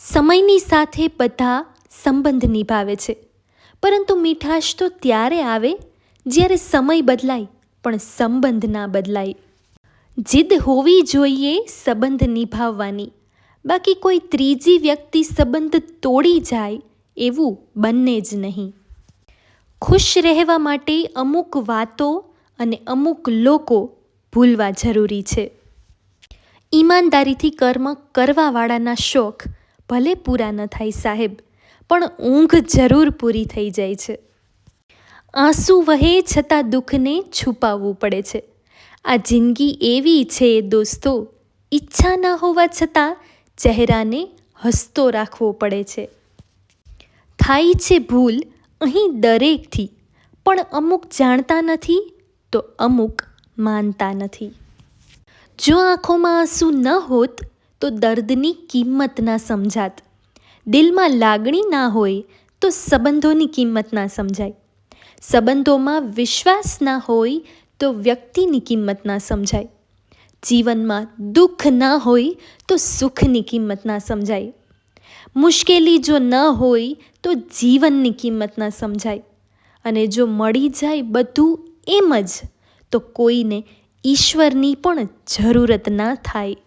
સમયની સાથે બધા સંબંધ નિભાવે છે, પરંતુ મીઠાશ તો ત્યારે આવે જ્યારે સમય બદલાય પણ સંબંધ ના બદલાય. જીદ હોવી જોઈએ સંબંધ નિભાવવાની, બાકી કોઈ ત્રીજી વ્યક્તિ સંબંધ તોડી જાય એવું બને જ નહીં. ખુશ રહેવા માટે અમુક વાતો અને અમુક લોકો ભૂલવા જરૂરી છે. ઈમાનદારીથી કર્મ કરવાવાળાના શોખ ભલે પૂરા ન થાય સાહેબ, પણ ઊંઘ જરૂર પૂરી થઈ જાય છે. આંસુ વહે છતાં દુઃખને છુપાવવું પડે છે. આ જિંદગી એવી છે દોસ્તો, ઈચ્છા ન હોવા છતાં ચહેરાને હસતો રાખવો પડે છે. થાય છે ભૂલ અહીં દરેકથી, પણ અમુક જાણતા નથી તો અમુક માનતા નથી. જો આંખોમાં આંસુ ન હોત તો દર્દની કિંમત ના સમજાત. દિલમાં લાગણી ના હોય તો સંબંધોની કિંમત ના સમજાય. સંબંધોમાં વિશ્વાસ ના હોય તો વ્યક્તિની કિંમત ના સમજાય. જીવનમાં દુઃખ ના હોય તો સુખની કિંમત ના સમજાય. મુશ્કેલી જો ન હોય તો જીવનની કિંમત ના સમજાય. અને જો મળી જાય બધું એમ જ તો કોઈને ઈશ્વરની પણ જરૂરત ના થાય.